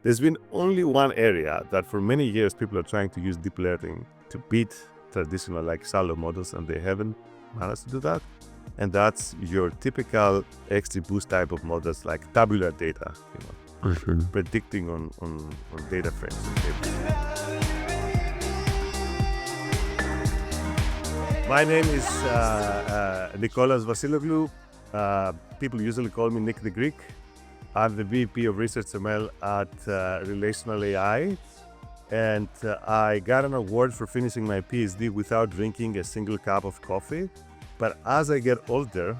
There's been only one area that for many years people are trying to use deep learning to beat traditional like shallow models, and they haven't managed to do that. And that's your typical XGBoost type of models like tabular data, predicting on data frames. My name is Nikolaos Vasiloglou. People usually call me Nick the Greek. I'm the VP of Research ML at RelationalAI, and I got an award for finishing my PhD without drinking a single cup of coffee. But as I get older,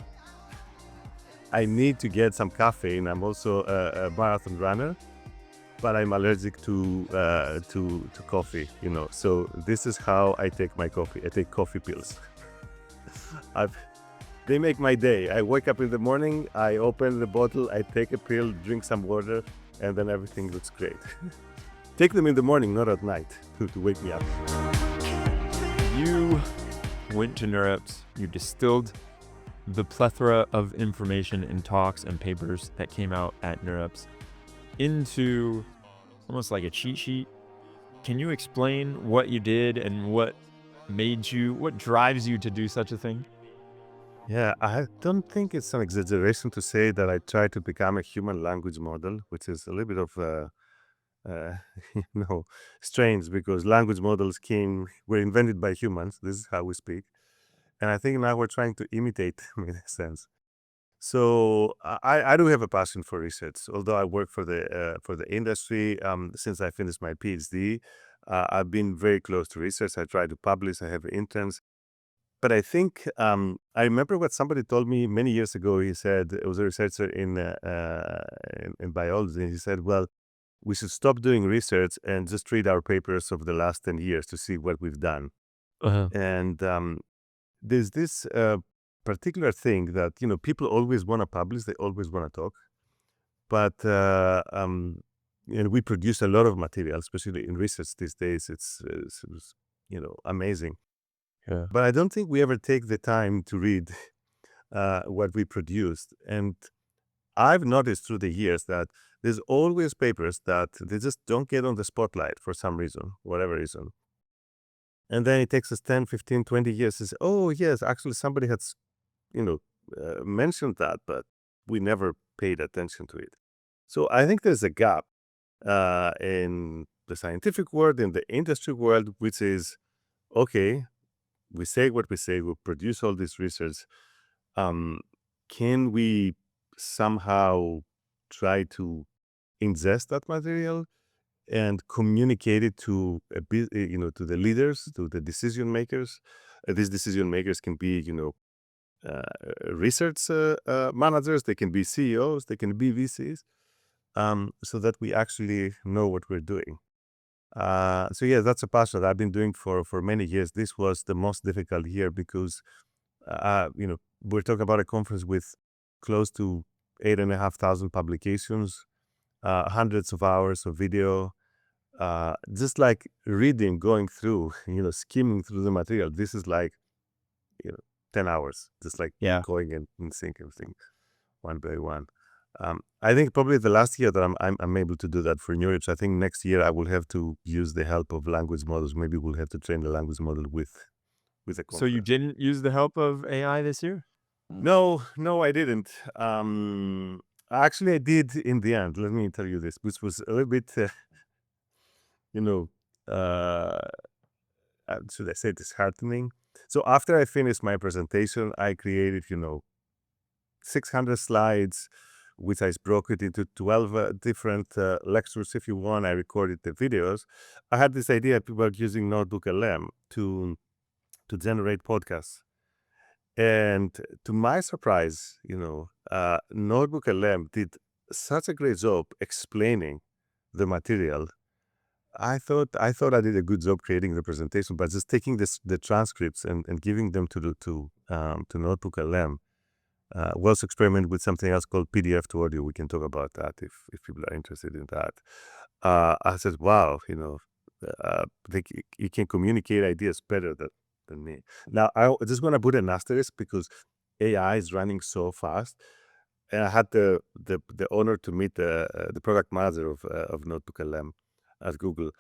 I need to get some caffeine. I'm also a marathon runner, but I'm allergic to coffee, So this is how I take my coffee. I take coffee pills. They make my day. I wake up in the morning, I open the bottle, I take a pill, drink some water, and then everything looks great. Take them in the morning, not at night, to wake me up. You went to NeurIPS, you distilled the plethora of information in talks and papers that came out at NeurIPS into almost like a cheat sheet. Can you explain what you did and what drives you to do such a thing? Yeah, I don't think it's an exaggeration to say that I try to become a human language model, which is a little bit of, strange, because language models were invented by humans. This is how we speak. And I think now we're trying to imitate them in a sense. So I do have a passion for research, although I work for the industry. Since I finished my PhD, I've been very close to research. I try to publish. I have interns. But I think I remember what somebody told me many years ago. He said, it was a researcher in biology. He said, well, we should stop doing research and just read our papers of the last 10 years to see what we've done. And there's this particular thing that, people always want to publish. They always want to talk. But we produce a lot of material, especially in research these days. It's amazing. Yeah. But I don't think we ever take the time to read what we produced. And I've noticed through the years that there's always papers that they just don't get on the spotlight for some reason, whatever reason. And then it takes us 10, 15, 20 years to say, oh, yes, actually somebody has, mentioned that, but we never paid attention to it. So I think there's a gap in the scientific world, in the industry world, which is, okay, we say what we say, we produce all this research. Can we somehow try to ingest that material and communicate it to to the leaders, to the decision makers? These decision makers can be, research managers, they can be CEOs, they can be VCs, so that we actually know what we're doing. So yeah, that's a passion that I've been doing for many years. This was the most difficult year because, we're talking about a conference with close to 8,500 publications, hundreds of hours of video, just like reading, going through, skimming through the material. This is like, 10 hours, just like going and seeing everything one by one. I think probably the last year that I'm able to do that for NeurIPS. I think next year I will have to use the help of language models. Maybe we'll have to train the language model with a conference. So you didn't use the help of AI this year? No, I didn't. Actually, I did in the end. Let me tell you this, which was a little bit, should I say, disheartening. So after I finished my presentation, I created, 600 slides, which I broke it into 12 different lectures. If you want, I recorded the videos. I had this idea about using NotebookLM to generate podcasts. And to my surprise, NotebookLM did such a great job explaining the material. I thought I did a good job creating the presentation, but just taking the transcripts and giving them to NotebookLM. We also experimented with something else called PDF to audio. We can talk about that if people are interested in that. I said, wow, you can communicate ideas better than me. Now, I just want to put an asterisk because AI is running so fast. and I had the honor to meet the product manager of Notebook LM at Google.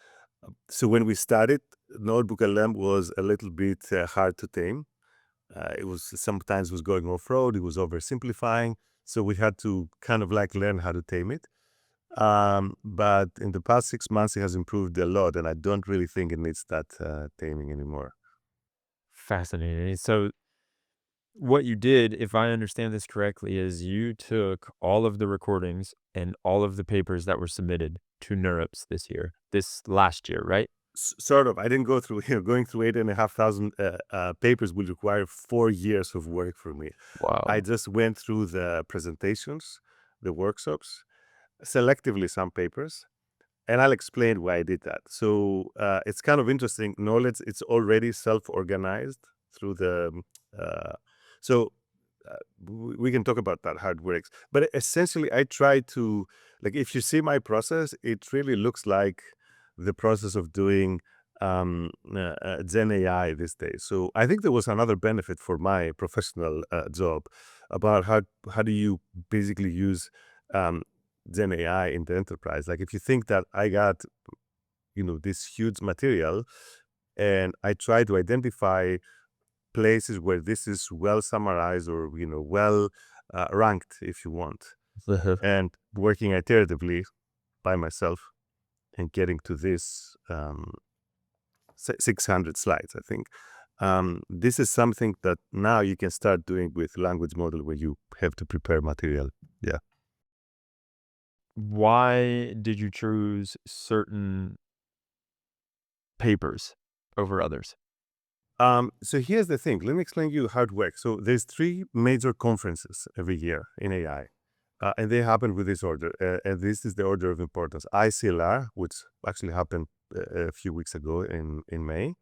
So when we started, Notebook LM was a little bit hard to tame. It was sometimes was going off road. It was oversimplifying. So we had to kind of like learn how to tame it. But in the past 6 months, it has improved a lot, and I don't really think it needs that taming anymore. Fascinating. So what you did, if I understand this correctly, is you took all of the recordings and all of the papers that were submitted to NeurIPS this last year, right? Sort of. I didn't go through, going through 8,500 papers would require 4 years of work for me. I Wow. just went through the presentations, the workshops, selectively some papers, and I'll explain why I did that. So it's kind of interesting. Knowledge, it's already self-organized through the, uh, so we can talk about that, how it works. But essentially, I try to, like, if you see my process, it really looks like the process of doing Gen AI these days. So I think there was another benefit for my professional job about how do you basically use um, Gen AI in the enterprise. Like if you think that I got, this huge material and I try to identify places where this is well summarized or well ranked if you want, and working iteratively by myself and getting to this 600 slides, I think. This is something that now you can start doing with language model where you have to prepare material. Yeah. Why did you choose certain papers over others? So here's the thing. Let me explain you how it works. So there's 3 major conferences every year in AI. And they happen with this order. And this is the order of importance. ICLR, which actually happened a few weeks ago in May.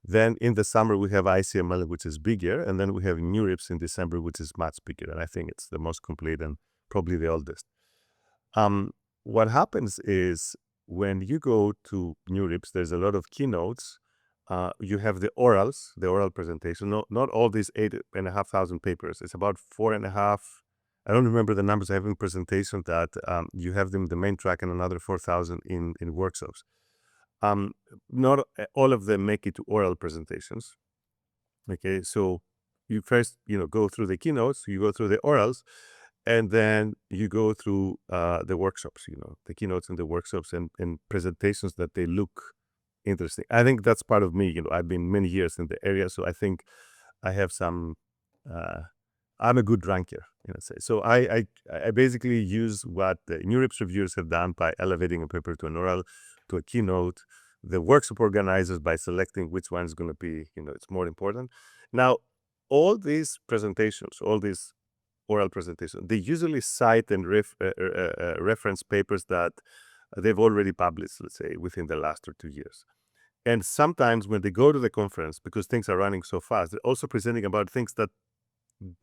Then in the summer, we have ICML, which is bigger. And then we have NeurIPS in December, which is much bigger. And I think it's the most complete and probably the oldest. Um, what happens is when you go to NeurIPS, there's a lot of keynotes. You have the oral presentation. Not all these 8,500 papers. It's about 4.5. I don't remember the numbers. I have in presentation that you have them in the main track and another 4,000 in workshops. Um, not all of them make it to oral presentations. Okay, so you first, go through the keynotes, you go through the orals, and then you go through the workshops, the keynotes and the workshops and presentations that they look interesting. I think that's part of me. I've been many years in the area, so I think I have some. Uh, I'm a good ranker, say. So I basically use what the NeurIPS reviewers have done by elevating a paper to an oral, to a keynote. The workshop organizers by selecting which one is going to be, it's more important. Now, all these presentations, all these oral presentations, they usually cite and reference papers that they've already published, let's say, within the last or 2 years. And sometimes when they go to the conference, because things are running so fast, they're also presenting about things that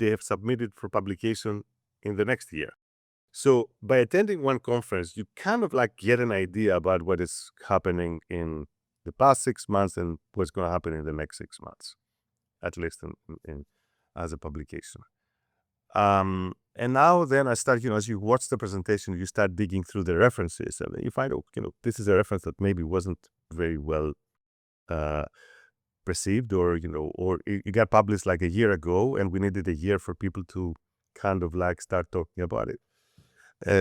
they have submitted for publication in the next year. So by attending one conference, you kind of like get an idea about what is happening in the past 6 months and what's going to happen in the next 6 months, at least in as a publication. And now then I start, as you watch the presentation, you start digging through the references and then you find, this is a reference that maybe wasn't very well uh, perceived, or it got published like a year ago and we needed a year for people to kind of like start talking about it.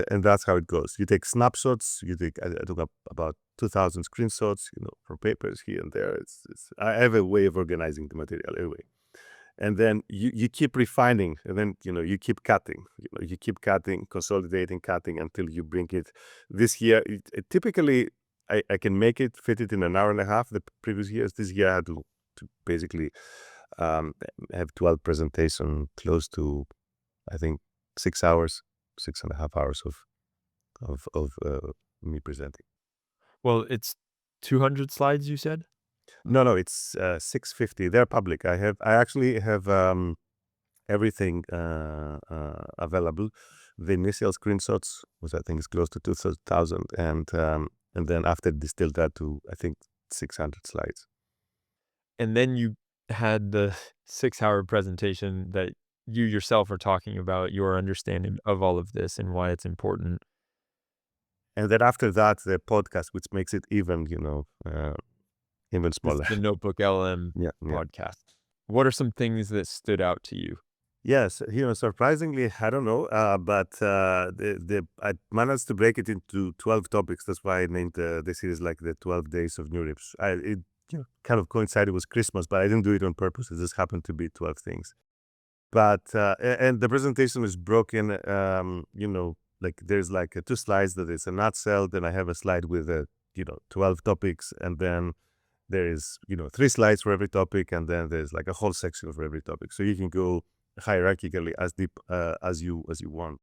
And that's how it goes. You take snapshots, I took up about 2,000 screenshots, from papers here and there. I have a way of organizing the material anyway. And then you keep refining, and then, you keep cutting, you keep cutting, consolidating, cutting until you bring it. This year, typically, I can fit it in an hour and a half. The previous years, this year I had to basically have 12 presentation close to, I think, 6 hours, 6.5 hours of me presenting. Well, it's 200 slides, you said? No, it's 650. They're public. I actually have everything available. The initial screenshots, which I think is close to 2,000, and then after distilled that to, I think, 600 slides. And then you had the 6-hour presentation that you yourself are talking about your understanding of all of this and why it's important. And then after that, the podcast, which makes it even, even This smaller. the Notebook LM Yeah. podcast. What are some things that stood out to you? Yes, surprisingly, I don't know, but I managed to break it into 12 topics. That's why I named the series like the 12 Days of NeurIPS. It kind of coincided with Christmas, but I didn't do it on purpose. It just happened to be 12 things. But and the presentation is broken. Like there's like two slides that is a nutshell. Then I have a slide with 12 topics, and then there is 3 slides for every topic, and then there's like a whole section for every topic. So you can go hierarchically as deep as you want.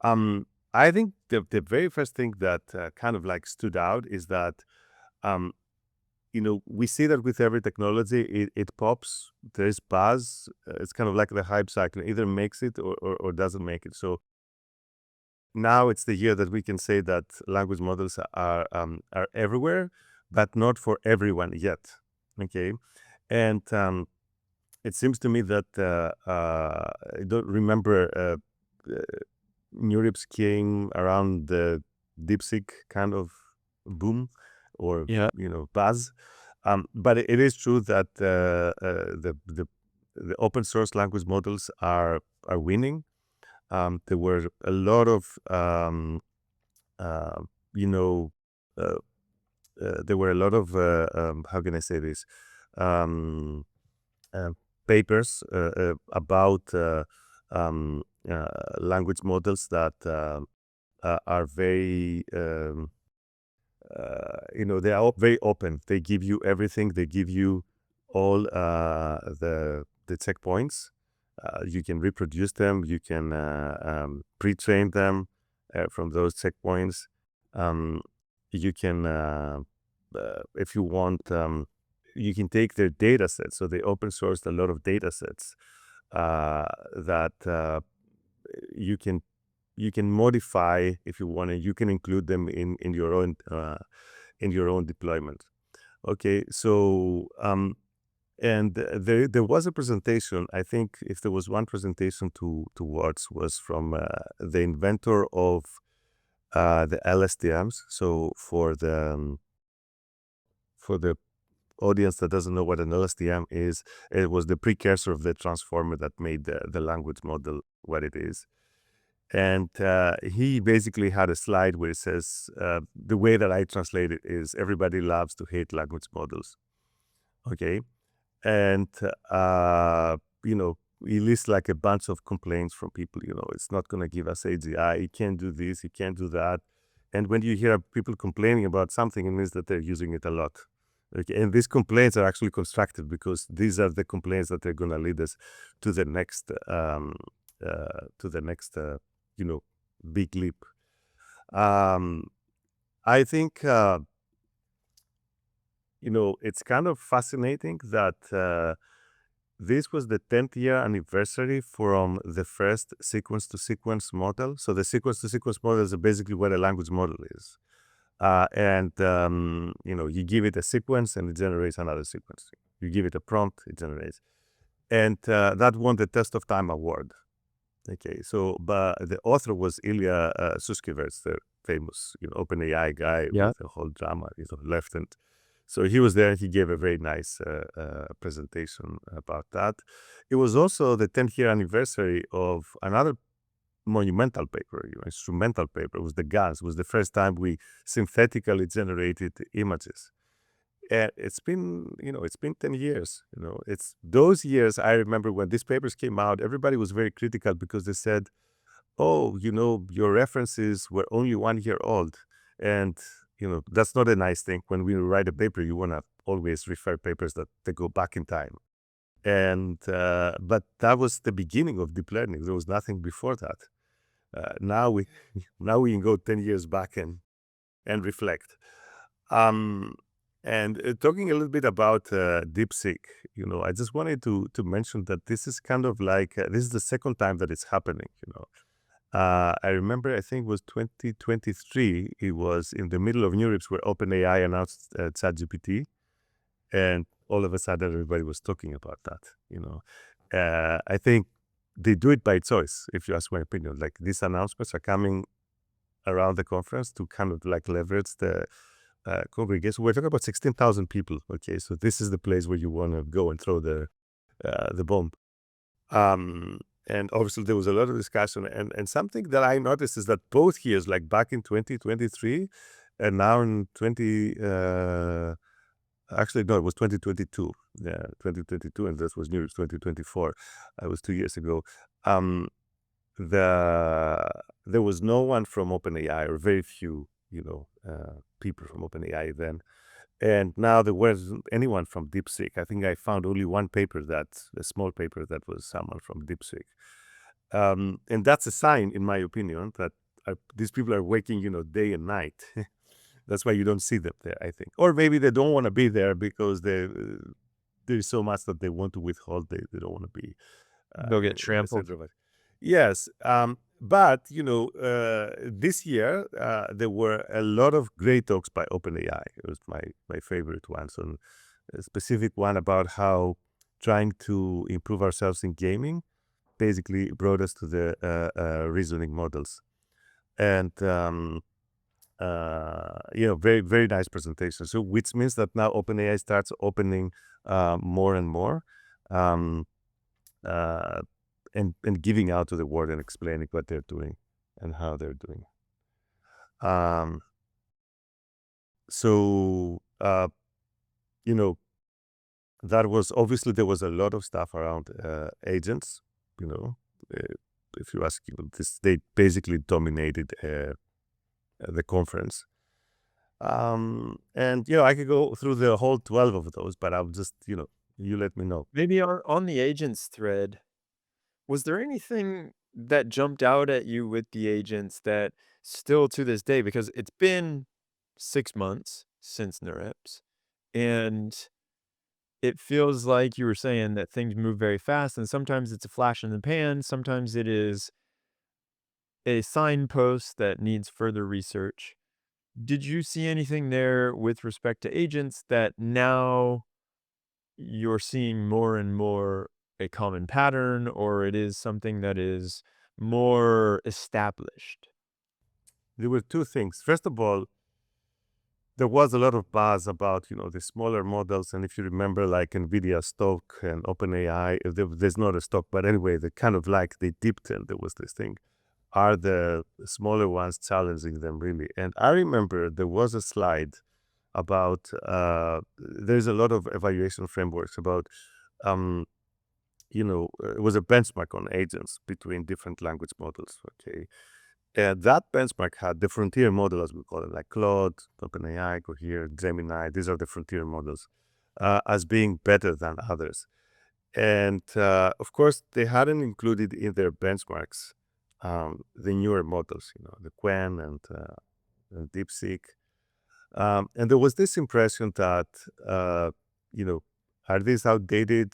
I think the very first thing that kind of like stood out is that um, we see that with every technology, it pops. There's buzz. It's kind of like the hype cycle. It either makes it or doesn't make it. So now it's the year that we can say that language models are everywhere, but not for everyone yet. Okay, and it seems to me that I don't remember. NeurIPS came around the DeepSeek kind of boom or Yeah. buzz. But it is true that the open source language models are winning. There were a lot of you know there were a lot of how can I say this um, uh, papers about language models that are very they are very open. They give you everything. They give you all the checkpoints. You can reproduce them. You can pre-train them from those checkpoints. Um, you can, if you want, you can take their data sets. So they open sourced a lot of data sets that you can modify if you want, and you can include them in your own deployment. Okay, so and there was a presentation. I think if there was one presentation to watch was from the inventor of the LSTMs. So for the audience that doesn't know what an LSTM is, it was the precursor of the transformer that made the language model what it is. And he basically had a slide where it says, the way that I translate it is everybody loves to hate language models. Okay. And, he lists like a bunch of complaints from people, it's not going to give us AGI. It can't do this. It can't do that. And when you hear people complaining about something, it means that they're using it a lot. Okay. And these complaints are actually constructive because these are the complaints that are going to lead us to the next, big leap. I think, it's kind of fascinating that this was the 10th year anniversary from the first sequence-to-sequence model. So the sequence-to-sequence model is basically what a language model is. And you give it a sequence and it generates another sequence. You give it a prompt, it generates. And that won the Test of Time award. Okay, so but the author was Ilya Sutskeverts, the famous OpenAI guy Yeah. with the whole drama, left. And so he was there. He gave a very nice presentation about that. It was also the 10th year anniversary of another monumental paper, instrumental paper. It was the GANs. It was the first time we synthetically generated images. And it's been 10 years. It's those years. I remember when these papers came out, everybody was very critical because they said, oh, your references were only 1 year old. And, that's not a nice thing. When we write a paper, you want to always refer papers that they go back in time. And, but that was the beginning of deep learning. There was nothing before that. Now we can go 10 years back and reflect. And talking a little bit about DeepSeek, I just wanted to mention that this is kind of like, this is the second time that it's happening, I remember, I think it was 2023. It was in the middle of NeurIPS where OpenAI announced ChatGPT, and all of a sudden everybody was talking about that. I think they do it by choice, if you ask my opinion. Like, these announcements are coming around the conference to kind of like leverage the congregation. We're talking about 16,000 people. Okay, so this is the place where you want to go and throw the bomb. And obviously there was a lot of discussion, and something that I noticed is that both years, like back in 2023 and now in actually no, it was 2022. Yeah, 2022, and this was New Year's 2024. It was 2 years ago. There was no one from OpenAI, or very few, people from OpenAI then. And now there wasn't anyone from DeepSeek. I think I found only one paper, a small paper that was someone from DeepSeek. And that's a sign, in my opinion, that these people are working, day and night. That's why you don't see them there, I think. Or maybe they don't want to be there because there's so much that they want to withhold. They don't want to be They'll get in the trampled. center of it. Yes. But, this year, there were a lot of great talks by OpenAI. It was my favorite ones, on a specific one about how trying to improve ourselves in gaming basically brought us to the reasoning models. And, very, very nice presentation. So, which means that now OpenAI starts opening more and more. Uh, and giving out to the world and explaining what they're doing and how they're doing. So, that was obviously, there was a lot of stuff around agents. Uh, if you ask, they basically dominated the conference. And I could go through the whole 12 of those, but I'll just, you let me know. Maybe on the agents thread, was there anything that jumped out at you with the agents that still to this day, because it's been 6 months since NeurIPS, and it feels like you were saying that things move very fast, and sometimes it's a flash in the pan, sometimes it is a signpost that needs further research. Did you see anything there with respect to agents that now you're seeing more and more a common pattern, or it is something that is more established? There were two things. First of all, there was a lot of buzz about, the smaller models. And if you remember, like NVIDIA stock and OpenAI, there's not a stock, but anyway, the kind of like they dipped in, there was this thing. Are the smaller ones challenging them, really? And I remember there was a slide about, there's a lot of evaluation frameworks about, it was a benchmark on agents between different language models, okay? And that benchmark had the frontier model, as we call it, like Claude, OpenAI, Cohere, Gemini. These are the frontier models, as being better than others. And of course, they hadn't included in their benchmarks the newer models, the Quen and DeepSeek. And there was this impression that, are these outdated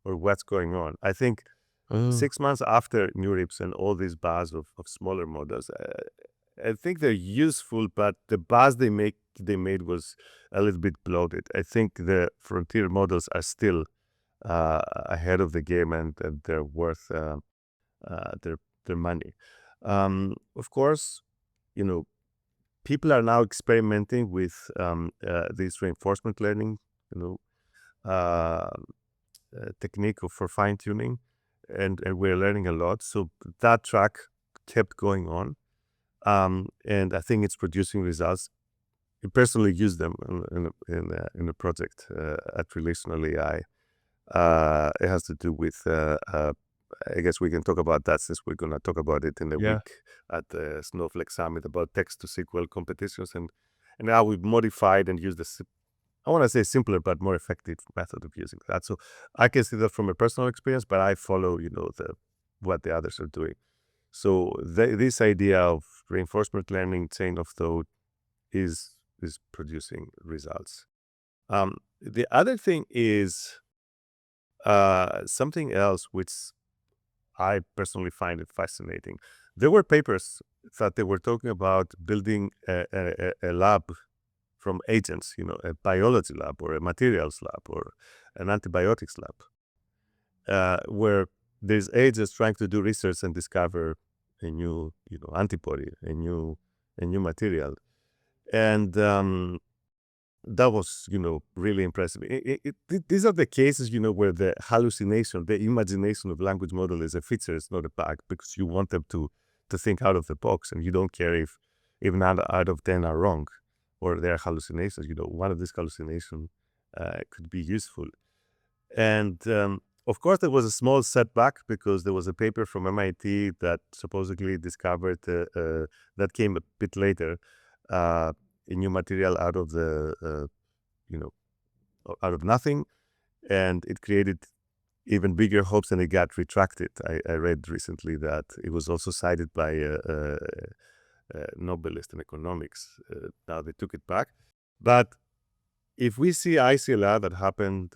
or what's going on? I think Oh. 6 months after NeurIPS and all these bars of smaller models, I think they're useful, but the bars they made was a little bit bloated. I think the frontier models are still ahead of the game, and they're worth their money. Of course, people are now experimenting with this reinforcement learning, uh, technique for fine tuning, and we're learning a lot. So that track kept going on, and I think it's producing results. I personally use them in a project at RelationalAI. It has to do with, I guess we can talk about that, since we're going to talk about it in a Yeah. week at the Snowflake Summit, about text-to-SQL competitions, and how we've modified and used I want to say simpler but more effective method of using that. So I can see that from a personal experience, but I follow, what the others are doing. So this idea of reinforcement learning, chain of thought, is producing results. The other thing is something else which I personally find it fascinating. There were papers that they were talking about building a lab from agents, a biology lab or a materials lab or an antibiotics lab, where there's agents trying to do research and discover a new, antibody, a new material. And that was, really impressive. These are the cases, where the hallucination, the imagination of language model is a feature, it's not a bug, because you want them to think out of the box, and you don't care if even out of 10 are wrong or they're hallucinations. One of these hallucinations could be useful. And of course, there was a small setback because there was a paper from MIT that supposedly discovered that came a bit later, a new material out of the out of nothing, and it created even bigger hopes, and it got retracted. I read recently that it was also cited by a Nobelist in economics. Now they took it back. But if we see ICLR that happened,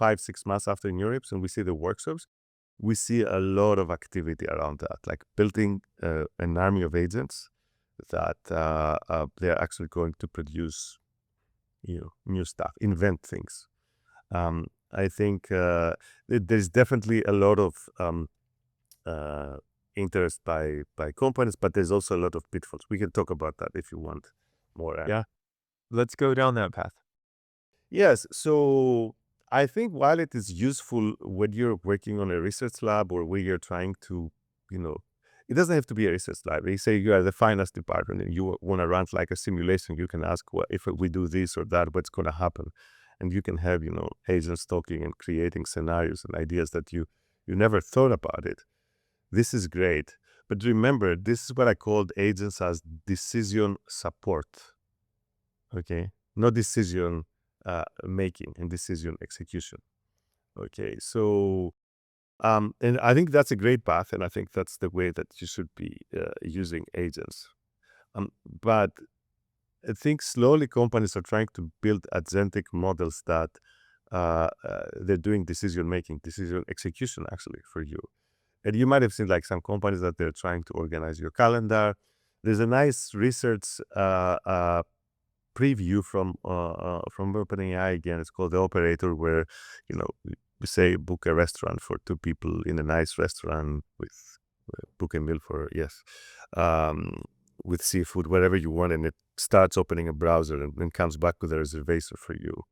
5-6 months after NeurIPS, and we see the workshops, we see a lot of activity around that, like building an army of agents that they're actually going to produce, new stuff, invent things. I think there's definitely a lot of interest by companies, but there's also a lot of pitfalls. We can talk about that if you want more. Yeah. Let's go down that path. Yes. So I think while it is useful when you're working on a research lab or when you're trying to, it doesn't have to be a research lab. They say you are the finance department and you want to run like a simulation. You can ask, well, if we do this or that, what's going to happen? And you can have, agents talking and creating scenarios and ideas that you never thought about it. This is great. But remember, this is what I called agents as decision support. Okay? Not decision making and decision execution. Okay, so and I think that's a great path, and I think that's the way that you should be using agents. But I think slowly companies are trying to build agentic models that they're doing decision making, decision execution actually for you. And you might have seen like some companies that they're trying to organize your calendar. There's a nice research preview from OpenAI again. It's called the Operator, where we say book a restaurant for 2 people in a nice restaurant with book a meal for with seafood, whatever you want, and it starts opening a browser and then comes back with a reservation for you,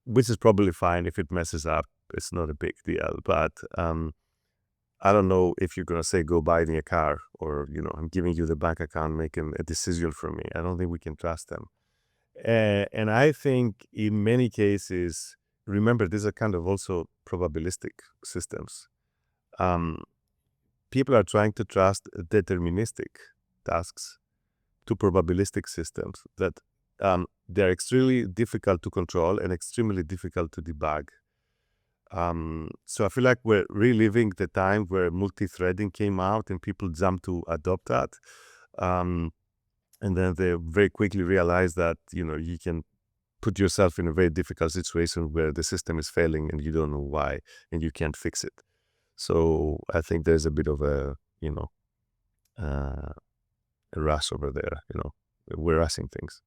which is probably fine. If it messes up, it's not a big deal. But I don't know if you're gonna say go buy me a car, or I'm giving you the bank account, making a decision for me. I don't think we can trust them. And I think in many cases, remember, these are kind of also probabilistic systems. People are trying to trust deterministic tasks to probabilistic systems that they're extremely difficult to control and extremely difficult to debug. So I feel like we're reliving the time where multi-threading came out and people jumped to adopt that. And then they very quickly realized that, you can put yourself in a very difficult situation where the system is failing and you don't know why and you can't fix it. So I think there's a bit of a rush over there, we're rushing things.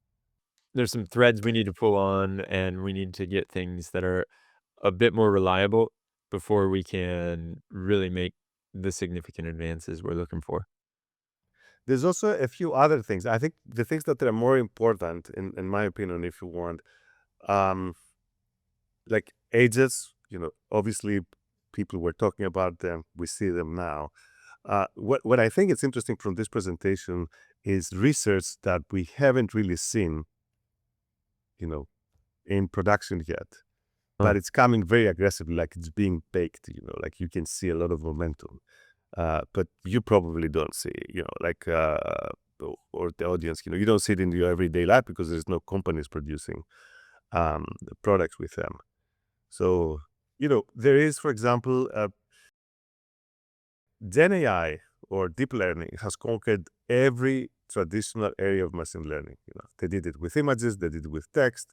There's some threads we need to pull on, and we need to get things that are a bit more reliable before we can really make the significant advances we're looking for. There's also a few other things. I think the things that are more important, in my opinion, if you want, like agents, obviously people were talking about them. We see them now. What I think is interesting from this presentation is research that we haven't really seen, in production yet. But it's coming very aggressively, like it's being baked, like you can see a lot of momentum. But you probably don't see, like, or the audience, you don't see it in your everyday life because there's no companies producing the products with them. So, there is, for example, Gen AI or deep learning has conquered every traditional area of machine learning. They did it with images, they did it with text.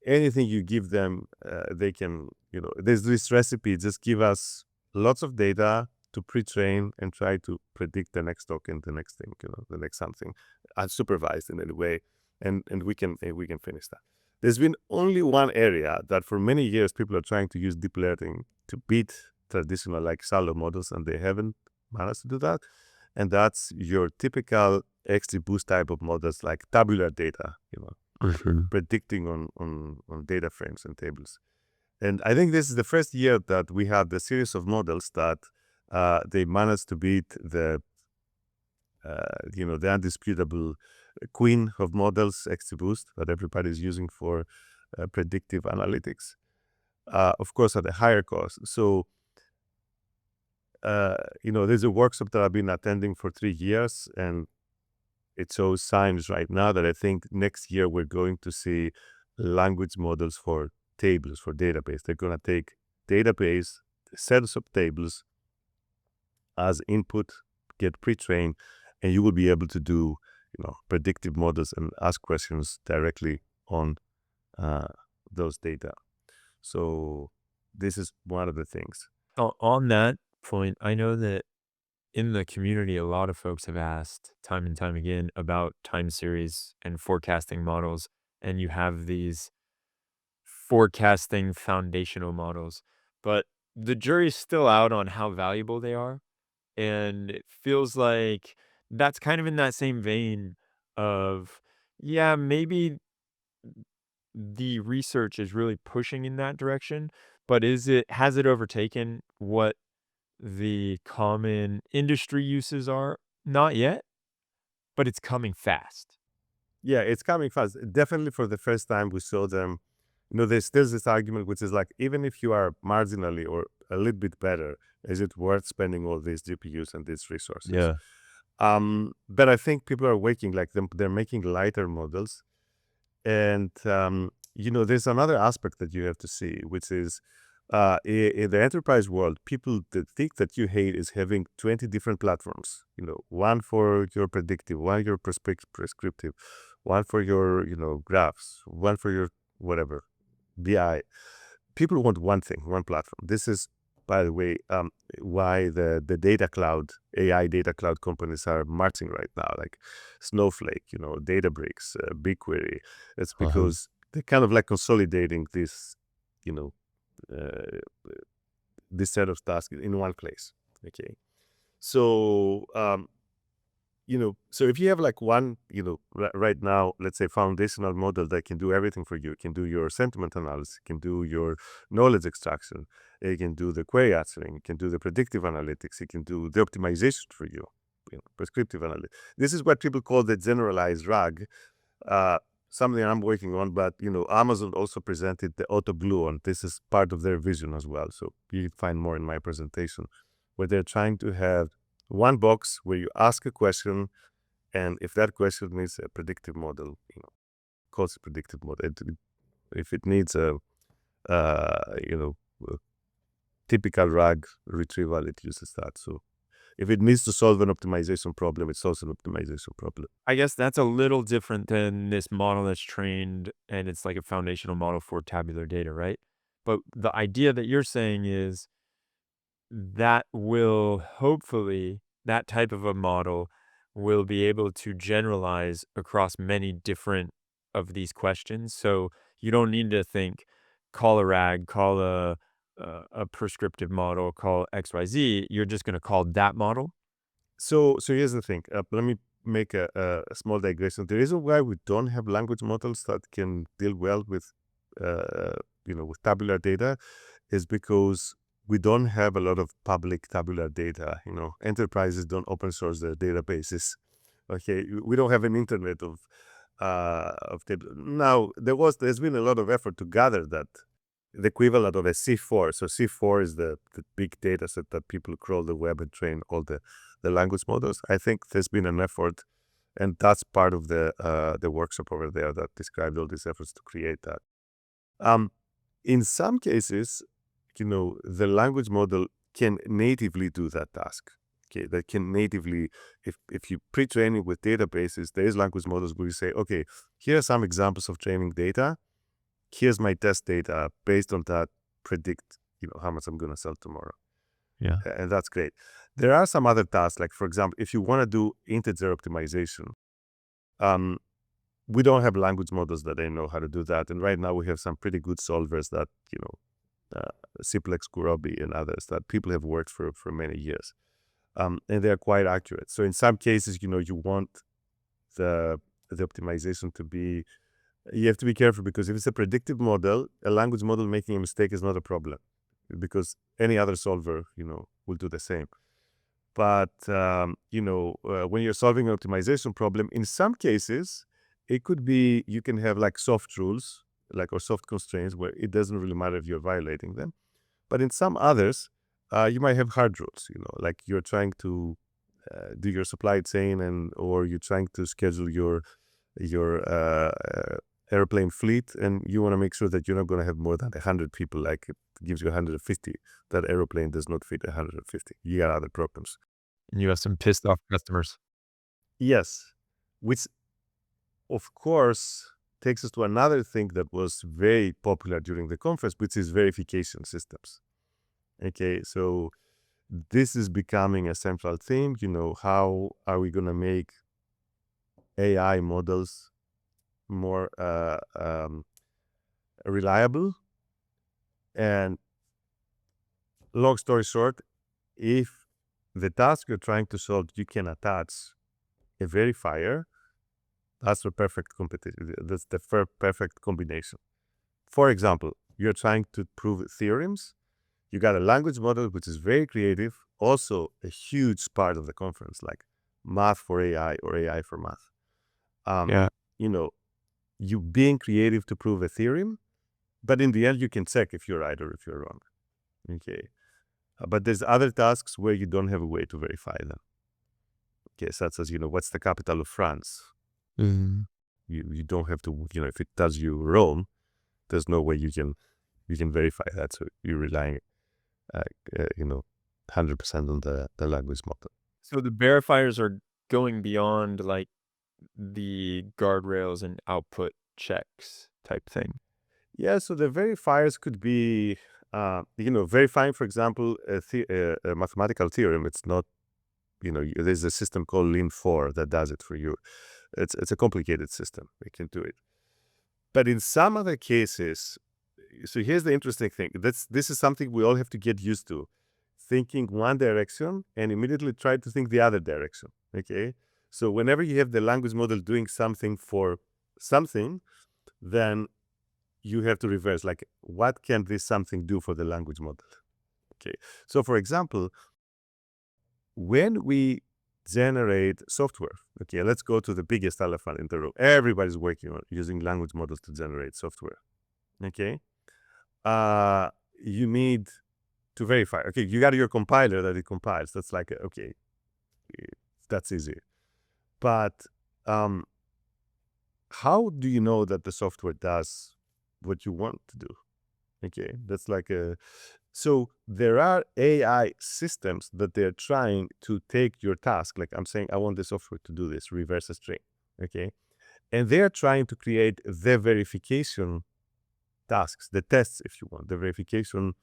Anything you give them, they can, there's this recipe, just give us lots of data to pre-train and try to predict the next token, the next thing, the next something, unsupervised in any way. And we can finish that. There's been only one area that for many years people are trying to use deep learning to beat traditional like shallow models, and they haven't managed to do that. And that's your typical XGBoost type of models like tabular data, predicting on data frames and tables. And I think this is the first year that we have the series of models that they managed to beat the undisputable queen of models, XGBoost, that everybody's using for predictive analytics, of course, at a higher cost. So, there's a workshop that I've been attending for 3 years, and it shows signs right now that I think next year we're going to see language models for tables, for database. They're going to take database, sets of tables as input, get pre-trained, and you will be able to do, predictive models and ask questions directly on those data. So this is one of the things. On that point, I know that in the community, a lot of folks have asked time and time again about time series and forecasting models, and you have these forecasting foundational models, but the jury's still out on how valuable they are. And it feels like that's kind of in that same vein of, yeah, maybe the research is really pushing in that direction, but has it overtaken what the common industry uses are? Not yet, but it's coming fast. Yeah, it's coming fast. Definitely for the first time we saw them. There's this argument which is like, even if you are marginally or a little bit better, is it worth spending all these GPUs and these resources? Yeah. But I think people are waking, like they're making lighter models. And, there's another aspect that you have to see, which is in the enterprise world, people that think that you hate is having 20 different platforms, one for your predictive, one your prescriptive, one for your, graphs, one for your whatever, BI. People want one thing, one platform. This is, by the way, why the data cloud, AI data cloud companies are marching right now, like Snowflake, Databricks, BigQuery. It's Uh-huh. because they're kind of like consolidating this, you know, uh, this set of tasks in one place. Okay. So, so if you have like one, right now, let's say foundational model that can do everything for you, it can do your sentiment analysis, it can do your knowledge extraction, it can do the query answering, it can do the predictive analytics, it can do the optimization for you, prescriptive analytics. This is what people call the generalized RAG, something I'm working on, but, Amazon also presented the auto glue, and this is part of their vision as well. So you can find more in my presentation, where they're trying to have one box where you ask a question, and if that question needs a predictive model, calls a predictive model. If it needs a, you know, a typical RAG retrieval, it uses that. So if it needs to solve an optimization problem, it solves an optimization problem. I guess that's a little different than this model that's trained and it's like a foundational model for tabular data, right? But the idea that you're saying is that will hopefully, that type of a model will be able to generalize across many different of these questions. So you don't need to think, call a RAG, call a prescriptive model, call XYZ. You're just going to call that model. So here's the thing. Let me make a small digression. The reason why we don't have language models that can deal well with, with tabular data is because we don't have a lot of public tabular data. Enterprises don't open source their databases. Okay, we don't have an internet of table. Now there's been a lot of effort to gather that, the equivalent of a C4. So C4 is the big data set that people crawl the web and train all the language models. I think there's been an effort, and that's part of the workshop over there that described all these efforts to create that. In some cases, the language model can natively do that task. Okay, that can natively, if you pre-train it with databases, there is language models where you say, okay, here are some examples of training data. Here's my test data. Based on that, predict, how much I'm going to sell tomorrow. Yeah. And that's great. There are some other tasks, like, for example, if you want to do integer optimization, um, we don't have language models that they know how to do that. And right now we have some pretty good solvers that, Simplex, Kurobi, and others that people have worked for many years. And they're quite accurate. So in some cases, you want the optimization to be, you have to be careful, because if it's a predictive model, a language model making a mistake is not a problem, because any other solver, will do the same. But, when you're solving an optimization problem, in some cases, it could be, you can have like soft rules, or soft constraints where it doesn't really matter if you're violating them. But in some others, you might have hard rules, like you're trying to do your supply chain, or you're trying to schedule your airplane fleet, and you want to make sure that you're not going to have more than 100 people, like it gives you 150. That airplane does not fit 150. You got other problems. And you have some pissed off customers. Yes, which of course takes us to another thing that was very popular during the conference, which is verification systems. Okay, so this is becoming a central theme. How are we going to make AI models more reliable? And long story short, if the task you're trying to solve, you can attach a verifier, that's the perfect competition. That's the perfect combination. For example, you're trying to prove theorems. You got a language model which is very creative, also a huge part of the conference, like math for AI or AI for math. Yeah. You being creative to prove a theorem, but in the end, you can check if you're right or if you're wrong. Okay. But there's other tasks where you don't have a way to verify them. Okay, such as, what's the capital of France? Mm. You don't have to, if it tells you Rome, there's no way you can verify that. So you're relying, 100% on the language model. So the verifiers are going beyond like the guardrails and output checks type thing. Yeah, so the verifiers could be, verifying, for example, a mathematical theorem. It's not, there's a system called Lean4 that does it for you. It's a complicated system. It can do it. But in some other cases, so here's the interesting thing. This is something we all have to get used to. Thinking one direction and immediately try to think the other direction, okay? So whenever you have the language model doing something for something, then you have to reverse, like, what can this something do for the language model? Okay, so for example, when we generate software, okay, let's go to the biggest elephant in the room. Everybody's working on using language models to generate software, okay? You need to verify. Okay, you got your compiler that it compiles. That's like, okay, that's easy. But how do you know that the software does what you want to do? Okay, that's like so there are AI systems that they're trying to take your task. Like I'm saying, I want the software to do this, reverse a string. Okay, and they're trying to create the verification tasks, the tests, if you want, the verification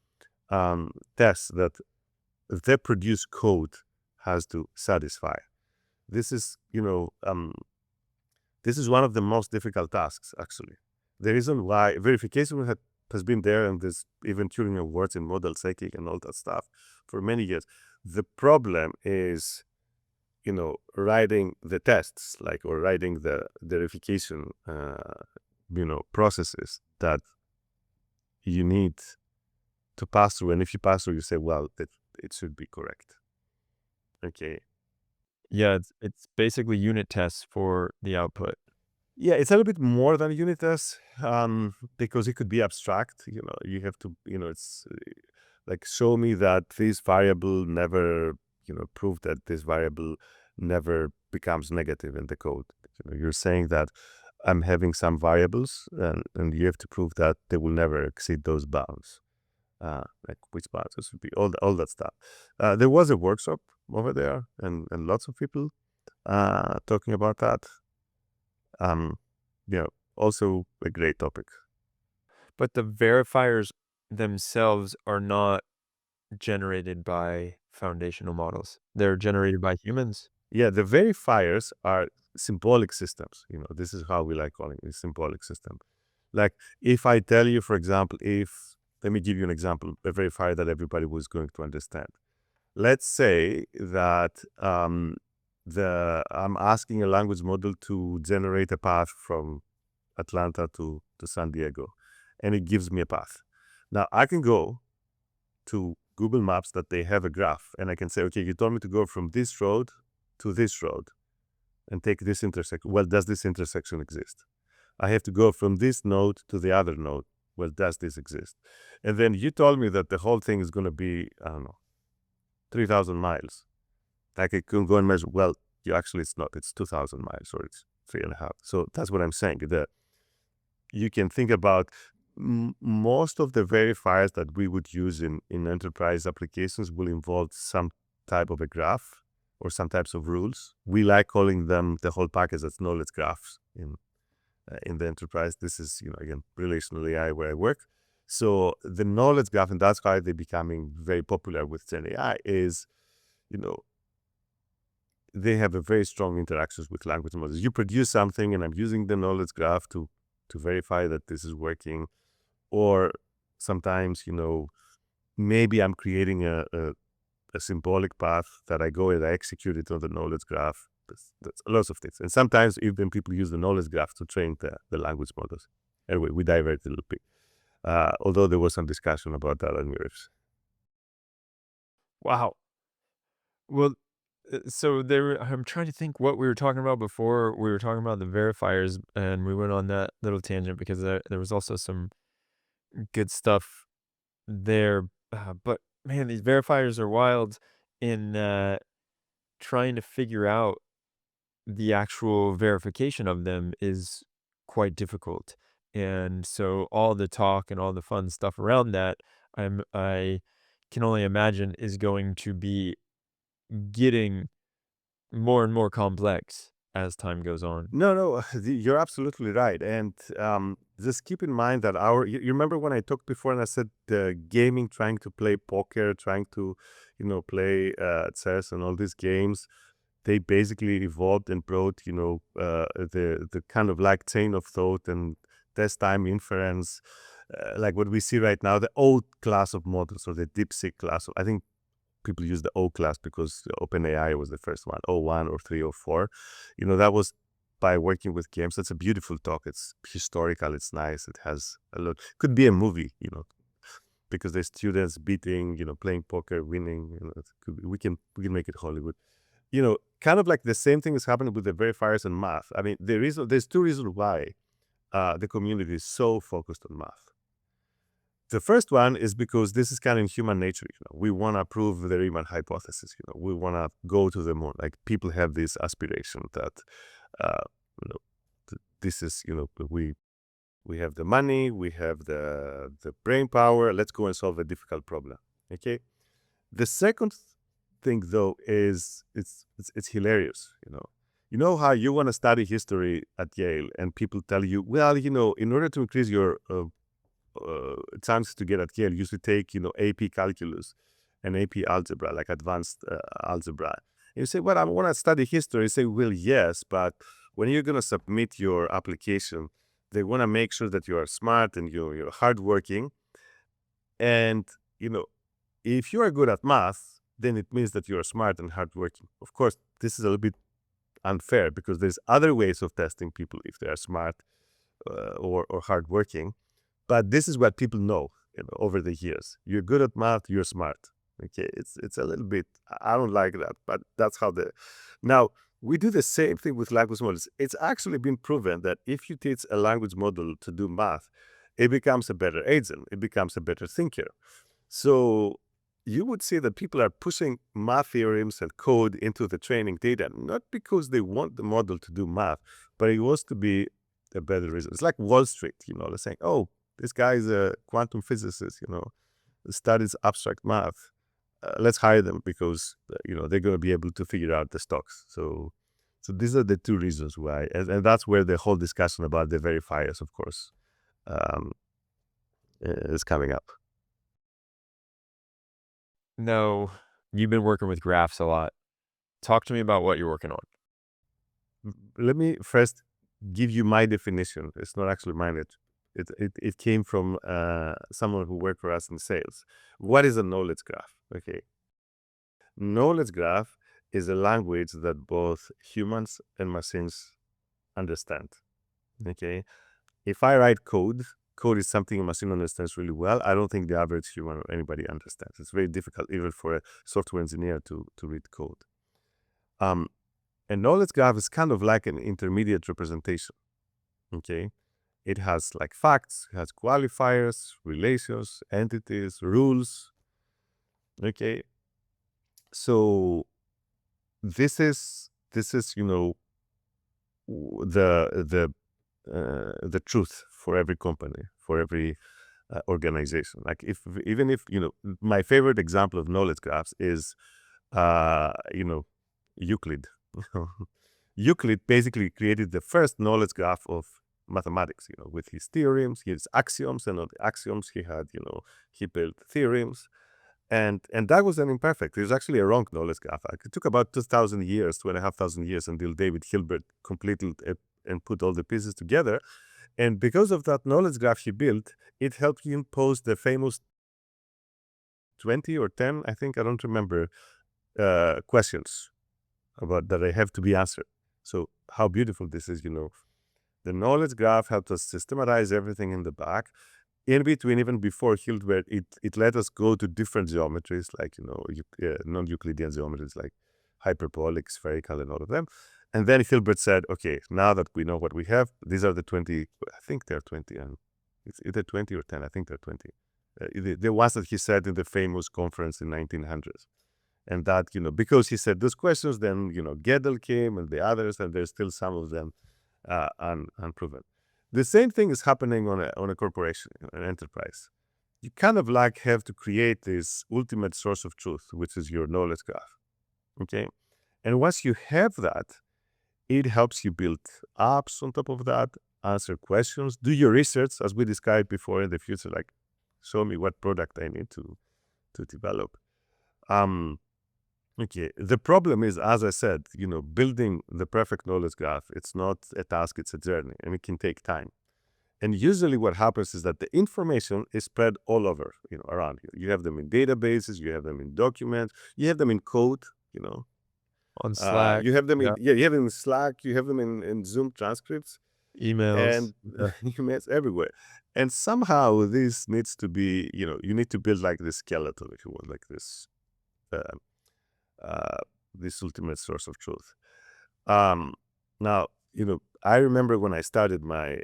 tests that the produced code has to satisfy. This is, this is one of the most difficult tasks, actually. The reason why verification has been there, and there's even Turing Awards in model cycling and all that stuff for many years. The problem is, writing the tests, or writing the verification, processes that you need to pass through. And if you pass through, you say, well, it should be correct. Okay. Yeah, it's basically unit tests for the output. Yeah, it's a little bit more than unit tests, because it could be abstract. You have to, it's like, show me that this variable never, prove that this variable never becomes negative in the code. You're saying that I'm having some variables, and you have to prove that they will never exceed those bounds. Like which bounds? This would be all that stuff. There was a workshop over there, and lots of people talking about that. Also a great topic. But the verifiers themselves are not generated by foundational models. They're generated by humans. Yeah, the verifiers are symbolic systems. This is how we like calling it, symbolic system. Like if I tell you, for example, let me give you an example, a verifier that everybody was going to understand. Let's say that I'm asking a language model to generate a path from Atlanta to San Diego, and it gives me a path. Now I can go to Google Maps that they have a graph, and I can say, okay, you told me to go from this road to this road and take this intersection. Well, does this intersection exist? I have to go from this node to the other node. Well, does this exist? And then you told me that the whole thing is going to be, I don't know, 3,000 miles. Like I can go and measure, well, actually it's not, it's 2,000 miles or it's 3.5. So that's what I'm saying. You can think about most of the verifiers that we would use in enterprise applications will involve some type of a graph or some types of rules. We like calling them the whole package as knowledge graphs in the enterprise. This is, again, relational AI where I work. So the knowledge graph, and that's why they're becoming very popular with Gen AI, is, they have a very strong interactions with language models. You produce something, and I'm using the knowledge graph to verify that this is working. Or sometimes, maybe I'm creating a symbolic path that I go and I execute it on the knowledge graph. That's lots of things. And sometimes even people use the knowledge graph to train the language models. Anyway, we diverted a little bit. Although there was some discussion about that on NeurIPS. Wow. Well, so I'm trying to think what we were talking about before. We were talking about the verifiers, and we went on that little tangent because there was also some good stuff there. But man, these verifiers are wild in trying to figure out the actual verification of them is quite difficult. And so all the talk and all the fun stuff around that, I can only imagine is going to be getting more and more complex as time goes on. No, you're absolutely right. And just keep in mind that you remember when I talked before and I said gaming, trying to play poker, trying to, play chess and all these games, they basically evolved and brought, the kind of like chain of thought and test time inference, like what we see right now, the old class of models or the DeepSeek class. I think people use the O class because OpenAI was the first one, O1 or 3 or 4. That was by working with games. That's a beautiful talk. It's historical. It's nice. It has a lot. Could be a movie, because the students beating, playing poker, winning. We can make it Hollywood. Kind of like the same thing is happening with the verifiers and math. I mean, there's two reasons why the community is so focused on math. The first one is because this is kind of in human nature. We want to prove the Riemann hypothesis. We want to go to the moon. Like people have this aspiration that, this is, we have the money, we have the brain power. Let's go and solve a difficult problem. Okay. The second thing, though, is it's hilarious. You know how you want to study history at Yale, and people tell you, well, in order to increase your chances to get at Yale, you should take, AP calculus and AP algebra, like advanced algebra. And you say, well, I want to study history. You say, well, yes, but when you're going to submit your application, they want to make sure that you are smart and you're hardworking. And, if you are good at math, then it means that you are smart and hardworking. Of course, this is a little bit unfair because there's other ways of testing people if they are smart or hardworking. But this is what people know, over the years. You're good at math, you're smart. Okay, it's a little bit, I don't like that, but that's how now we do the same thing with language models. It's actually been proven that if you teach a language model to do math, it becomes a better agent, it becomes a better thinker. So you would see that people are pushing math theorems and code into the training data, not because they want the model to do math, but it wants to be a better reason. It's like Wall Street, they're saying, oh, this guy is a quantum physicist, studies abstract math. Let's hire them because, they're going to be able to figure out the stocks. So these are the two reasons why. And that's where the whole discussion about the verifiers, of course, is coming up. No, you've been working with graphs a lot. Talk to me about what you're working on. let me first give you my definition. It's not actually mine. It came from someone who worked for us in sales. What is a knowledge graph? Okay. Knowledge graph is a language that both humans and machines understand. Okay. If I write code is something a machine understands really well. I don't think the average human or anybody understands. It's very difficult even for a software engineer to read code. A knowledge graph is kind of like an intermediate representation. Okay. It has like facts, it has qualifiers, relations, entities, rules. Okay. So this is the truth for every company, for every organization. Like even if my favorite example of knowledge graphs is Euclid. Euclid basically created the first knowledge graph of mathematics, with his theorems, his axioms, and on the axioms he had, he built theorems. And that was an imperfect. It was actually a wrong knowledge graph. It took about 2,500 years until David Hilbert completed it and put all the pieces together. And because of that knowledge graph he built, it helped him pose the famous 20 or 10, I think, I don't remember, questions about that they have to be answered. So how beautiful this is, The knowledge graph helped us systematize everything in the back. In between, even before Hilbert, it let us go to different geometries, like, non-Euclidean geometries, like hyperbolic, spherical, and all of them. And then Hilbert said, okay, now that we know what we have, these are the 20, I think they're 20, and it's either 20 or 10, I think they're 20. The ones that he said in the famous conference in 1900s. And that, because he said those questions, then, Gödel came and the others, and there's still some of them unproven. The same thing is happening on a corporation, an enterprise. You kind of have to create this ultimate source of truth, which is your knowledge graph. Okay. And once you have that, it helps you build apps on top of that, answer questions, do your research, as we described before in the future, like show me what product I need to develop. Okay. The problem is, as I said, building the perfect knowledge graph, it's not a task, it's a journey, and it can take time. And usually what happens is that the information is spread all over, around you. You have them in databases, you have them in documents, you have them in code, On Slack, you have them yeah, you have them in Slack, you have them in Zoom transcripts, emails. and emails everywhere. And somehow this needs to be, you need to build like this skeleton, if you want, like this, this ultimate source of truth. Now, I remember when I started my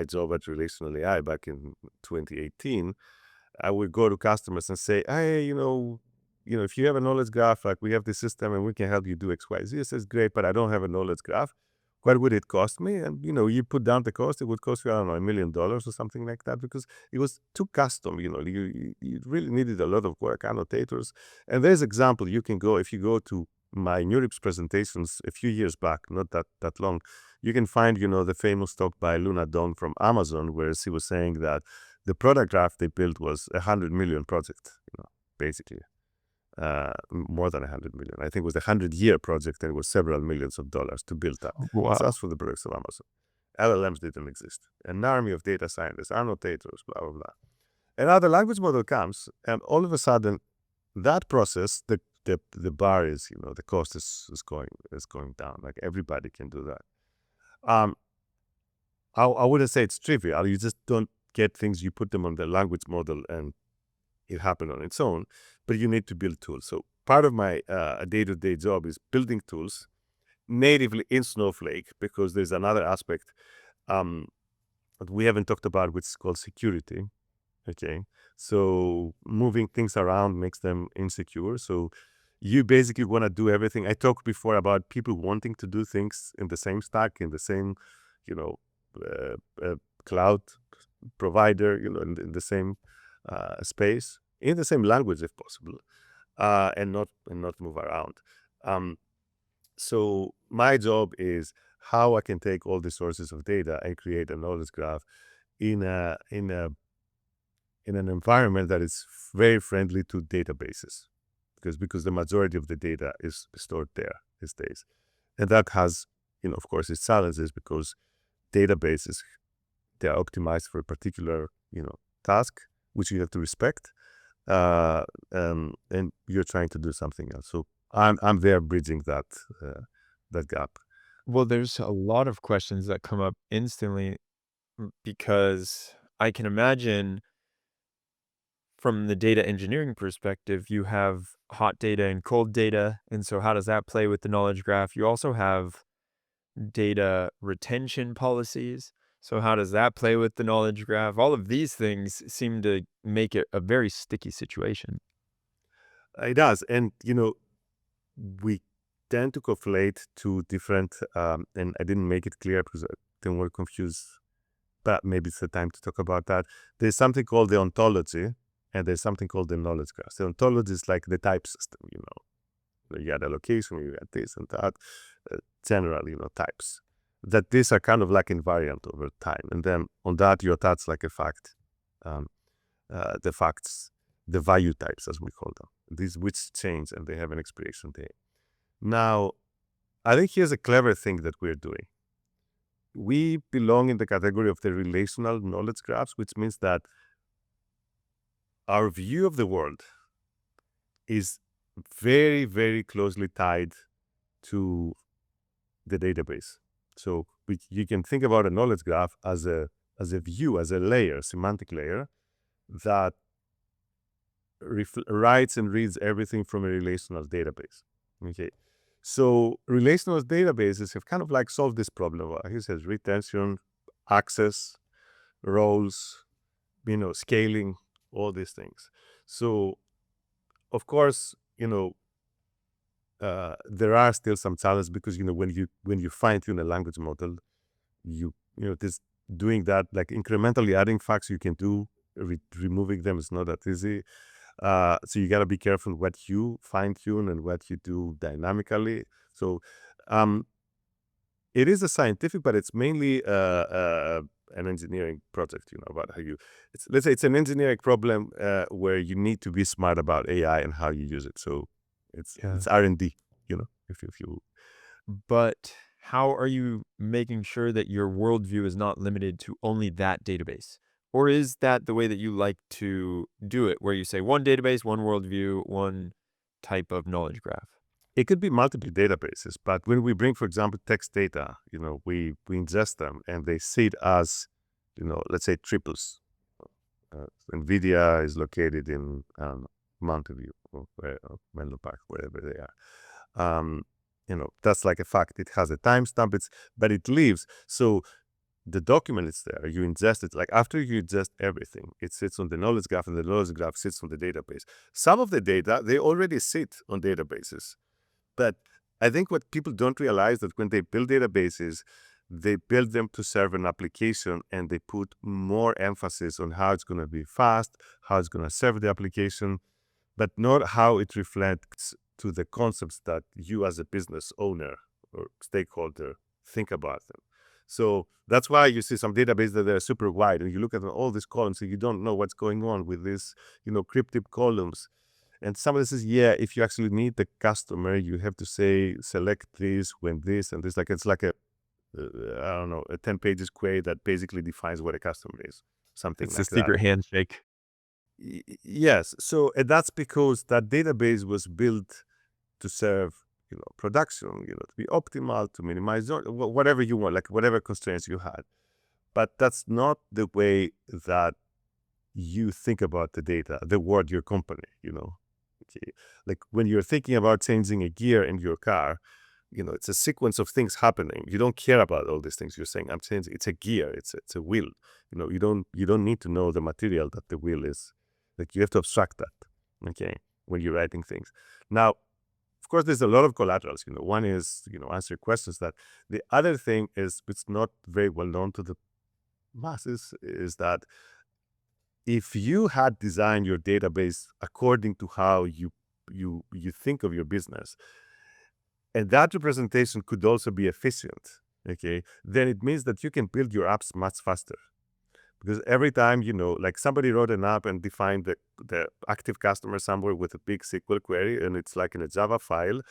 job at RelationalAI back in 2018, I would go to customers and say, hey, if you have a knowledge graph, like we have this system and we can help you do X, Y, Z. It says, great, but I don't have a knowledge graph. What would it cost me? And, you put down the cost, it would cost you, I don't know, $1 million or something like that, because it was too custom, you really needed a lot of work, annotators. And there's example, you can go, if you go to my NeurIPS presentations a few years back, not that long, you can find, the famous talk by Luna Dong from Amazon, where she was saying that the product graph they built was 100 million project, basically. More than 100 million. I think it was a 100-year project, and it was several millions of dollars to build that. Wow. Just for the products of Amazon. LLMs didn't exist. An army of data scientists, annotators, blah, blah, blah. Another language model comes, and all of a sudden, that process, the bar is, the cost is going down. Like everybody can do that. I wouldn't say it's trivial. You just don't get things, you put them on the language model and it happened on its own, but you need to build tools. So part of my day-to-day job is building tools natively in Snowflake, because there's another aspect that we haven't talked about, which is called security. Okay. So moving things around makes them insecure. So you basically want to do everything. I talked before about people wanting to do things in the same stack, in the same, cloud provider, in the same space, in the same language if possible, and not move around. So my job is how I can take all the sources of data and create a knowledge graph in an environment that is very friendly to databases, because the majority of the data is stored there these days. And that has, of course, its challenges because databases, they are optimized for a particular, task, which you have to respect. And you're trying to do something else. So I'm there bridging that gap. Well, there's a lot of questions that come up instantly because I can imagine from the data engineering perspective, you have hot data and cold data. And so how does that play with the knowledge graph? You also have data retention policies. So how does that play with the knowledge graph? All of these things seem to make it a very sticky situation. It does. And, we tend to conflate two different, and I didn't make it clear because I didn't want to confuse, but maybe it's the time to talk about that. There's something called the ontology, and there's something called the knowledge graph. The ontology is like the type system, you got allocation, you got this and that, general, types. That these are kind of like invariant over time. And then on that, you attach like a fact, um, the facts, the value types, as we call them, these which change and they have an expiration date. Now, I think here's a clever thing that we're doing. We belong in the category of the relational knowledge graphs, which means that our view of the world is very, very closely tied to the database. So you can think about a knowledge graph as a view, as a layer, semantic layer that writes and reads everything from a relational database. Okay, so relational databases have kind of like solved this problem. He says retention, access, roles, scaling, all these things. So of course, there are still some challenges because when you fine tune a language model, this doing that, like incrementally adding facts you can do, removing them is not that easy. So you got to be careful what you fine tune and what you do dynamically. So it is a scientific, but it's mainly an engineering project. About how let's say it's an engineering problem where you need to be smart about AI and how you use it. So it's R&D. If you But how are you making sure that your worldview is not limited to only that database? Or is that the way that you like to do it, where you say one database, one worldview, one type of knowledge graph? It could be multiple databases, but when we bring, for example, text data, we ingest them and they sit as, let's say triples. NVIDIA is located in Mountain View or Menlo Park, wherever they are. That's like a fact. It has a timestamp, but it lives. So the document is there. You ingest it. Like after you ingest everything, it sits on the knowledge graph, and the knowledge graph sits on the database. Some of the data, they already sit on databases. But I think what people don't realize that when they build databases, they build them to serve an application and they put more emphasis on how it's going to be fast, how it's going to serve the application, but not how it reflects to the concepts that you as a business owner or stakeholder think about them. So that's why you see some databases that are super wide and you look at all these columns and you don't know what's going on with these, cryptic columns. And somebody says, yeah, if you actually need the customer, you have to say, select this, when this, and this. Like it's like I don't know, a 10 pages query that basically defines what a customer is, something It's a like that. secret handshake. Yes. So and that's because that database was built to serve, production, to be optimal, to minimize whatever you want, like whatever constraints you had. But that's not the way that you think about the data, the word your company. Okay. Like when you're thinking about changing a gear in your car, it's a sequence of things happening. You don't care about all these things. You're saying, I'm changing. It's a gear. It's a wheel. You don't need to know the material that the wheel is. Like you have to abstract that. Okay. When you're writing things. Now, of course, there's a lot of collaterals. One is, answer questions. That the other thing is, it's not very well known to the masses, is that if you had designed your database according to how you think of your business, and that representation could also be efficient, okay, then it means that you can build your apps much faster. Because every time, like somebody wrote an app and defined the active customer somewhere with a big SQL query, and it's like in a Java file,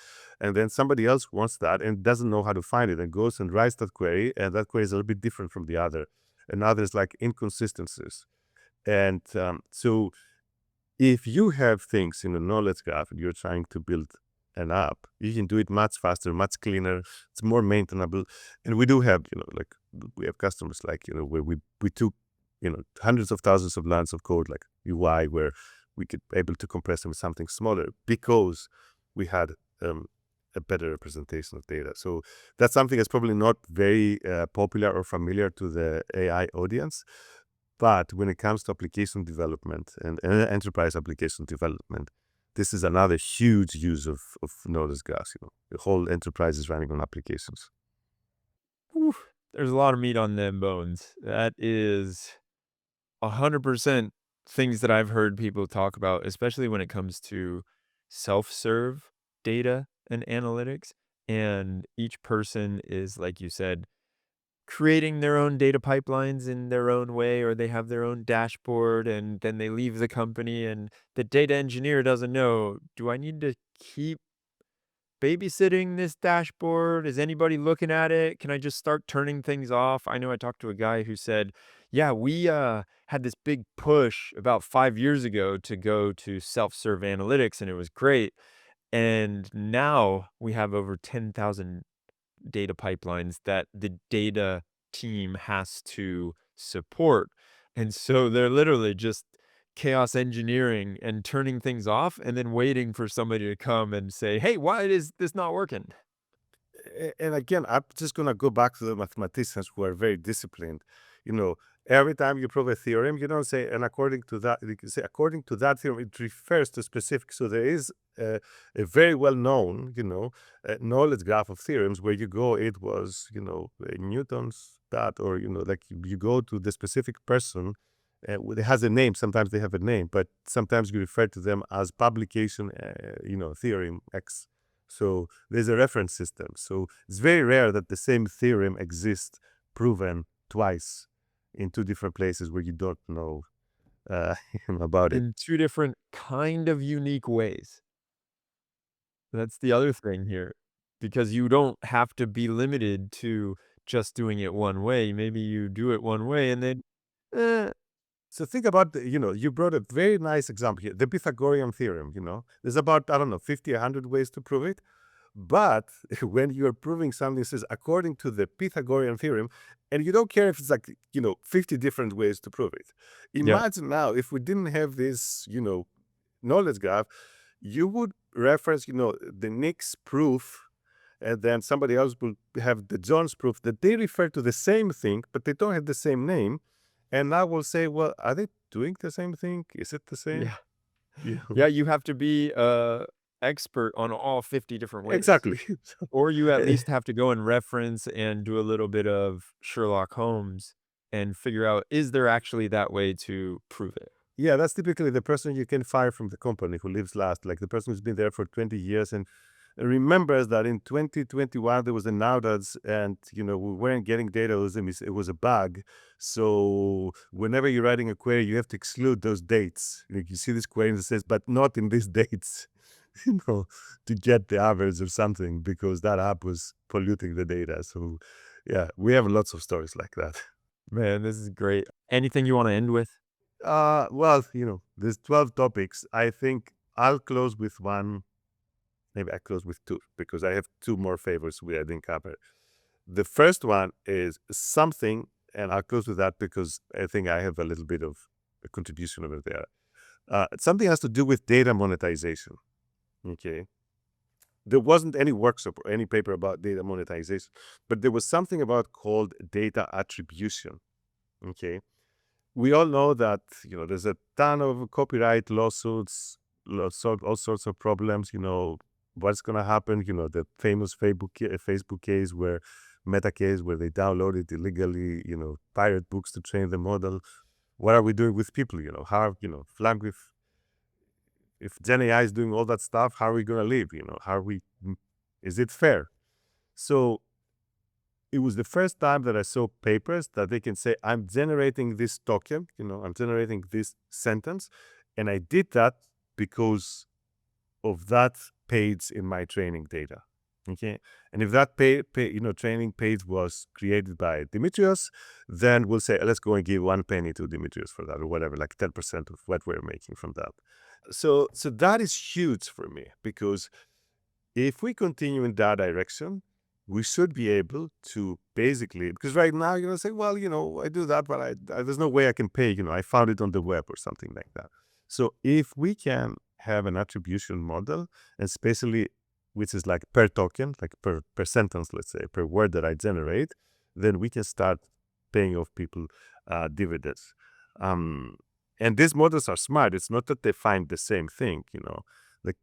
and then somebody else wants that and doesn't know how to find it and goes and writes that query, and that query is a little bit different from the other. And now there's like inconsistencies. And so if you have things in a knowledge graph and you're trying to build an app, you can do it much faster, much cleaner. It's more maintainable. And we do have, like we have customers like, where we took, hundreds of thousands of lines of code, like UI, where we could able to compress them with something smaller because we had a better representation of data. So that's something that's probably not very popular or familiar to the AI audience. But when it comes to application development and enterprise application development, this is another huge use of knowledge graphs. The whole enterprise is running on applications. Whew, there's a lot of meat on them bones. That is 100% things that I've heard people talk about, especially when it comes to self-serve data and analytics. And each person is, like you said, creating their own data pipelines in their own way, or they have their own dashboard, and then they leave the company, and the data engineer doesn't know, do I need to keep babysitting this dashboard? Is anybody looking at it? Can I just start turning things off? I know I talked to a guy who said, yeah, we had this big push about 5 years ago to go to self-serve analytics, and it was great. And now we have over 10,000 data pipelines that the data team has to support. And so they're literally just chaos engineering and turning things off and then waiting for somebody to come and say, "Hey, why is this not working?" And again, I'm just going to go back to the mathematicians who are very disciplined. You know, every time you prove a theorem, you don't say, and according to that, you can say, according to that theorem, it refers to specific. So there is a very well known, knowledge graph of theorems where you go, it was, Newton's that, or, like you go to the specific person. It has a name. Sometimes they have a name, but sometimes you refer to them as publication, theorem X. So there's a reference system. So it's very rare that the same theorem exists proven twice in two different places where you don't know uh, about it. In two different kind of unique ways. That's the other thing here, because you don't have to be limited to just doing it one way. Maybe you do it one way and then, eh, So think about, you brought a very nice example here, the Pythagorean theorem, There's about, I don't know, 50, 100 ways to prove it. But when you're proving something that says according to the Pythagorean theorem, and you don't care if it's like, 50 different ways to prove it. yeah, Imagine now if we didn't have this, knowledge graph, you would reference, the Nick's proof, and then somebody else will have the John's proof that they refer to the same thing, but they don't have the same name. And now we'll say, well, are they doing the same thing? Is it the same? yeah. Yeah, Yeah, you have to be a expert on all 50 different ways. exactly. Or you at Eh, least have to go and reference and do a little bit of Sherlock Holmes and figure out, is there actually that way to prove it? Yeah, that's typically the person you can fire from the company who lives last, like the person who's been there for 20 years and remembers that in 2021 there was an outage and we weren't getting data. It was a bug. So whenever you're writing a query, you have to exclude those dates. Like you see this query and it says, but not in these dates, to get the average or something because that app was polluting the data. So yeah, we have lots of stories like that. Man, this is great. Anything you want to end with? Well, there's 12 topics. I think I'll close with one. Maybe I close with two because I have two more favorites we didn't cover. The first one is something, and I'll close with that because I think I have a little bit of a contribution over there. Something has to do with data monetization. Okay. There wasn't any workshop or any paper about data monetization, but there was something about called data attribution. Okay. We all know that there's a ton of copyright lawsuits, all sorts of problems. What's going to happen? The famous Facebook case where Meta case where they downloaded illegally, pirate books to train the model. What are we doing with people? How flag with if Gen AI is doing all that stuff, how are we going to live? How are we? Is it fair? So it was the first time that I saw papers that they can say, I'm generating this token, I'm generating this sentence. And I did that because of that page in my training data. Okay. And if that training page was created by Dimitrios, then we'll say, let's go and give 1 penny to Dimitrios for that, or whatever, like 10% of what we're making from that. So that is huge for me, because if we continue in that direction, we should be able to basically, because right now you're going to say, well, I do that, but there's no way I can pay, I found it on the web or something like that. So if we can have an attribution model, and especially, which is like per token, like per sentence, let's say, per word that I generate, then we can start paying off people dividends. And these models are smart. It's not that they find the same thing, like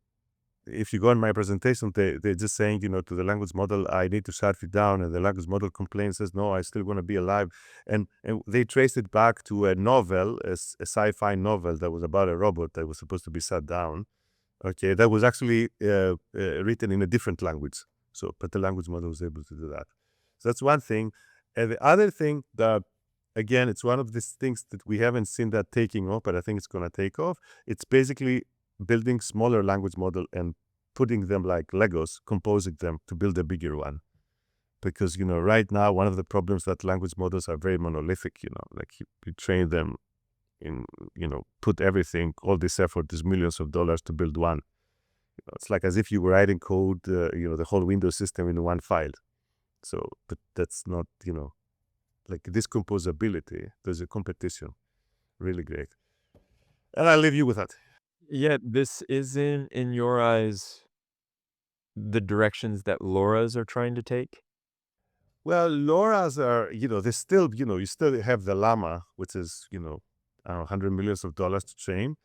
if you go in my presentation, they're just saying, to the language model, I need to shut you down. And the language model complains, says, no, I still want to be alive. And they traced it back to a novel, a sci-fi novel that was about a robot that was supposed to be shut down. Okay, that was actually written in a different language. So, but the language model was able to do that. So that's one thing. And the other thing that, again, it's one of these things that we haven't seen that taking off, but I think it's going to take off. It's basically building smaller language model and putting them like Legos, composing them to build a bigger one. Because, right now, one of the problems that language models are very monolithic, like you train them in, put everything, all this effort, these millions of dollars to build one. It's like as if you were writing code, the whole Windows system in one file. So, but that's not, like this composability, there's a competition, really great. And I'll leave you with that. Yeah, this isn't, in your eyes, the directions that LoRa's are trying to take? Well, LoRa's are, they still, you still have the Llama, which is, $100 million to train,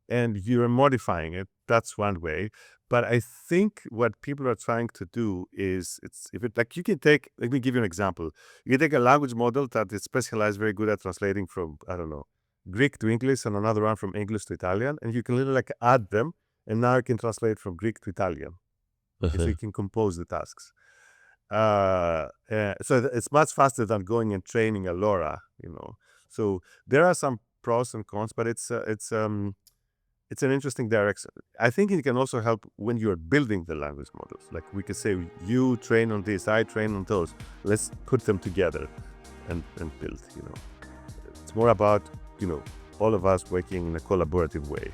and you're modifying it. That's one way. But I think what people are trying to do is, you can take, let me give you an example. You can take a language model that is specialized, very good at translating from, I don't know, Greek to English, and another one from English to Italian, and you can literally like add them, and now you can translate from Greek to Italian. So you can compose the tasks. So it's much faster than going and training a LoRa, So there are some pros and cons, but it's an interesting direction. I think it can also help when you're building the language models. Like we could say, you train on this, I train on those. Let's put them together and build. It's more about all of us working in a collaborative way.